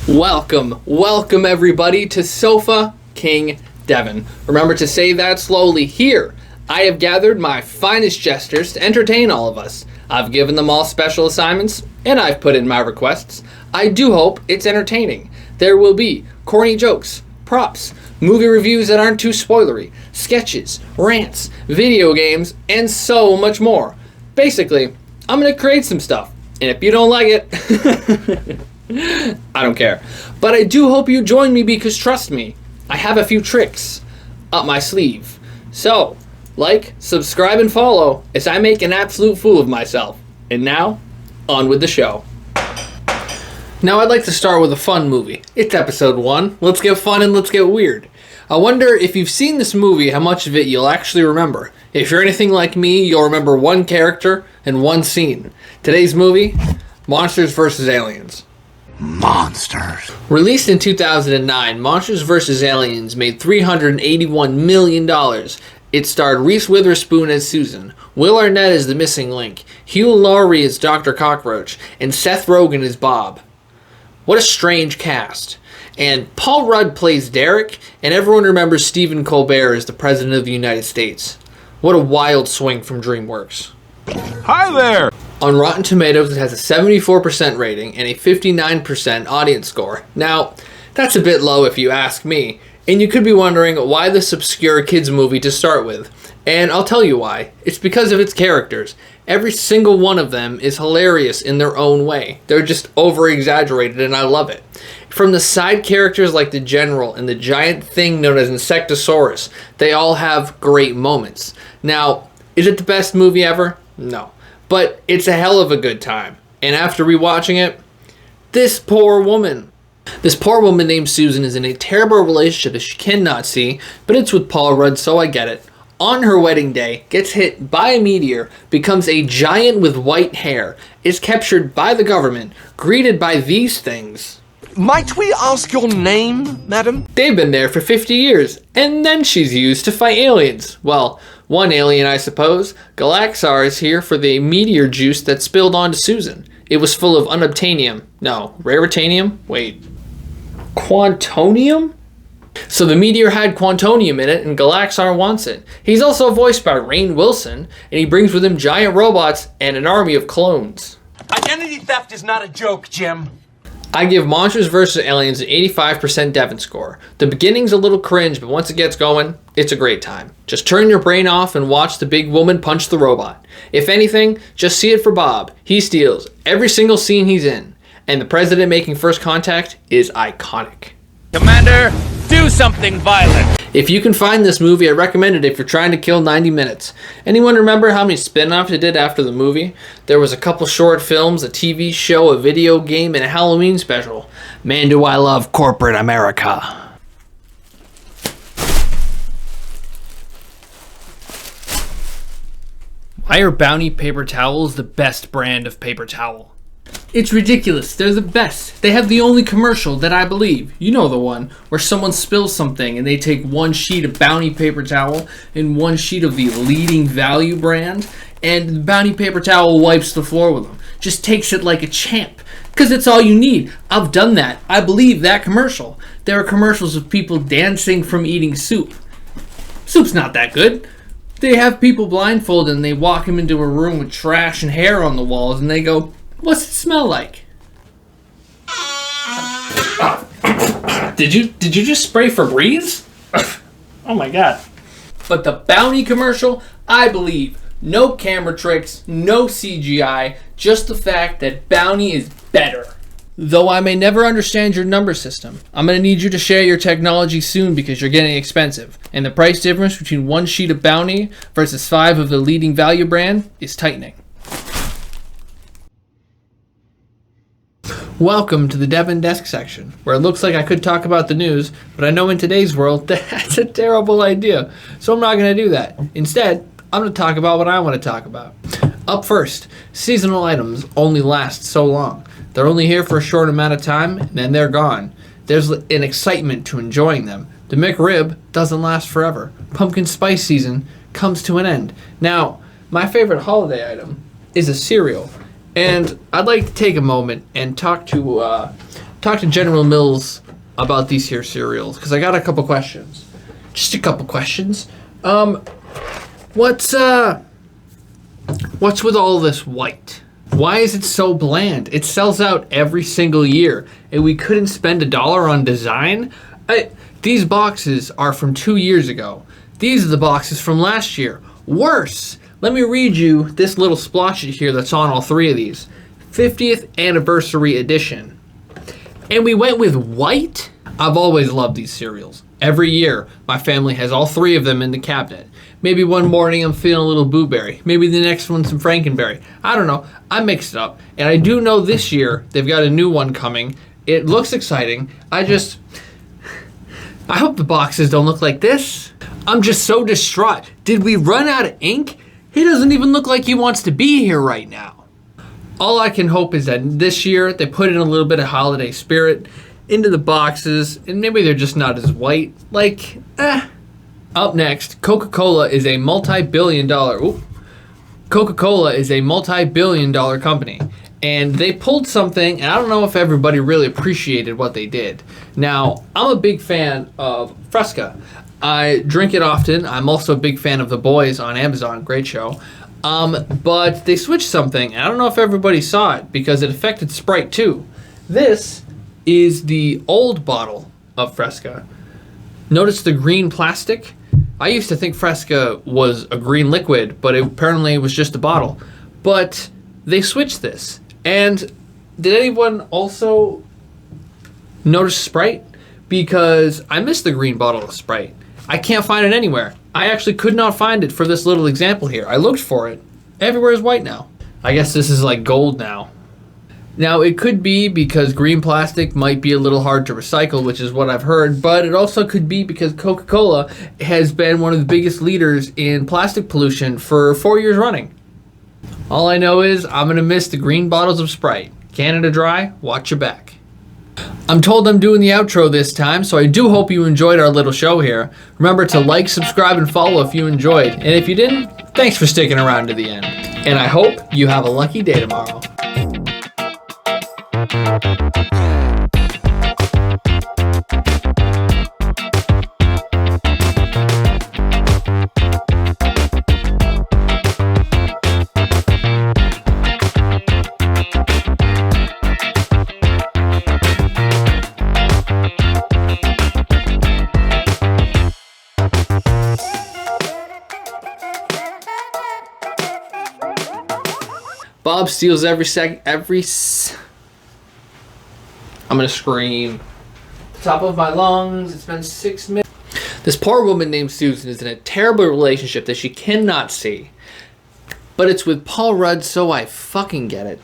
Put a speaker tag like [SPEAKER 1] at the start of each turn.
[SPEAKER 1] Welcome everybody to Sofa King Devon. Remember to say that slowly. Here, I have gathered my finest jesters to entertain all of us. I've given them all special assignments, and I've put in my requests. I do hope it's entertaining. There will be corny jokes, props, movie reviews that aren't too spoilery, sketches, rants, video games, and so much more. Basically, I'm going to create some stuff, and if you don't like it, I don't care. But I do hope you join me because trust me, I have a few tricks up my sleeve. So, like, subscribe, and follow as I make an absolute fool of myself. And now, on with the show. Now I'd like to start with a fun movie. It's episode 1. Let's get fun and let's get weird. I wonder if you've seen this movie, how much of it you'll actually remember. If you're anything like me, you'll remember one character and one scene. Today's movie, Monsters vs. Aliens.
[SPEAKER 2] Monsters.
[SPEAKER 1] Released in 2009, Monsters vs. Aliens made $381 million. It starred Reese Witherspoon as Susan, Will Arnett as the missing link, Hugh Laurie as Dr. Cockroach, and Seth Rogen as Bob. What a strange cast. And Paul Rudd plays Derek, and everyone remembers Stephen Colbert as the President of the United States. What a wild swing from DreamWorks.
[SPEAKER 2] Hi there!
[SPEAKER 1] On Rotten Tomatoes, it has a 74% rating and a 59% audience score. Now, that's a bit low if you ask me, and you could be wondering why this obscure kids movie to start with. And I'll tell you why. It's because of its characters. Every single one of them is hilarious in their own way. They're just over-exaggerated, and I love it. From the side characters like the General and the giant thing known as Insectosaurus, they all have great moments. Now, is it the best movie ever? No. But it's a hell of a good time. And after rewatching it, this poor woman named Susan is in a terrible relationship that she cannot see, but it's with Paul Rudd, so I get it. On her wedding day, gets hit by a meteor, becomes a giant with white hair, is captured by the government, greeted by these things.
[SPEAKER 2] Might we ask your name, madam?
[SPEAKER 1] They've been there for 50 years, and then she's used to fight aliens. Well, one alien, I suppose. Galaxar is here for the meteor juice that spilled onto Susan. It was full of unobtainium. No, raritanium? Wait. Quantonium? So the meteor had quantonium in it, and Galaxar wants it. He's also voiced by Rainn Wilson, and he brings with him giant robots and an army of clones.
[SPEAKER 3] Identity theft is not a joke, Jim.
[SPEAKER 1] I give Monsters vs. Aliens an 85% Devon score. The beginning's a little cringe, but once it gets going, it's a great time. Just turn your brain off and watch the big woman punch the robot. If anything, just see it for Bob. He steals every single scene he's in. And the president making first contact is iconic.
[SPEAKER 3] Commander, do something violent.
[SPEAKER 1] If you can find this movie, I recommend it if you're trying to kill 90 minutes. Anyone remember how many spin-offs it did after the movie? There was a couple short films, a TV show, a video game, and a Halloween special. Man, do I love corporate America. Why are Bounty paper towels the best brand of paper towel? It's ridiculous. They're the best. They have the only commercial that I believe. You know the one where someone spills something and they take one sheet of Bounty paper towel and one sheet of the leading value brand, and the Bounty paper towel wipes the floor with them. Just takes it like a champ. Because it's all you need. I've done that. I believe that commercial. There are commercials of people dancing from eating soup. Soup's not that good. They have people blindfolded and they walk them into a room with trash and hair on the walls and they go, "What's it smell like?" Did you just spray Febreze? Oh my god. But the Bounty commercial, I believe. No camera tricks, no CGI, just the fact that Bounty is better. Though I may never understand your number system, I'm going to need you to share your technology soon because you're getting expensive. And the price difference between one sheet of Bounty versus 5 of the leading value brand is tightening. Welcome to the Devon Desk section, where it looks like I could talk about the news, but I know in today's world that's a terrible idea, so I'm not going to do that. Instead, I'm going to talk about what I want to talk about. Up first, seasonal items only last so long. They're only here for a short amount of time, and then they're gone. There's an excitement to enjoying them. The McRib doesn't last forever. Pumpkin spice season comes to an end. Now, my favorite holiday item is a cereal. And I'd like to take a moment and talk to talk to General Mills about these here cereals because I got a couple questions. Just a couple questions. What's with all this white? Why is it so bland? It sells out every single year, and we couldn't spend $1 on design? These boxes are from 2 years ago. These are the boxes from last year. Worse. Let me read you this little splotchy here that's on all three of these. 50th anniversary edition. And we went with white? I've always loved these cereals. Every year, my family has all three of them in the cabinet. Maybe one morning I'm feeling a little blueberry. Maybe the next one some frankenberry. I don't know. I mix it up. And I do know this year they've got a new one coming. It looks exciting. I hope the boxes don't look like this. I'm just so distraught. Did we run out of ink? He doesn't even look like he wants to be here right now. All I can hope is that this year they put in a little bit of holiday spirit into the boxes, and maybe they're just not as white. Up next, Coca-Cola is a multi-billion dollar company, and they pulled something, and I don't know if everybody really appreciated what they did. Now, I'm a big fan of Fresca. I drink it often. I'm also a big fan of The Boys on Amazon, great show. But they switched something, and I don't know if everybody saw it because it affected Sprite too. This is the old bottle of Fresca. Notice the green plastic? I used to think Fresca was a green liquid, but apparently it was just a bottle. But they switched this. And did anyone also notice Sprite? Because I missed the green bottle of Sprite. I can't find it anywhere. I actually could not find it for this little example here. I looked for it. Everywhere is white now. I guess this is like gold now. Now, it could be because green plastic might be a little hard to recycle, which is what I've heard, but it also could be because Coca-Cola has been one of the biggest leaders in plastic pollution for 4 years running. All I know is I'm going to miss the green bottles of Sprite. Canada Dry, watch your back. I'm told I'm doing the outro this time, so I do hope you enjoyed our little show here. Remember to like, subscribe, and follow if you enjoyed. And if you didn't, thanks for sticking around to the end. And I hope you have a lucky day tomorrow. Bob steals I'm gonna scream. Top of my lungs, it's been 6 minutes. This poor woman named Susan is in a terrible relationship that she cannot see. But it's with Paul Rudd, so I fucking get it.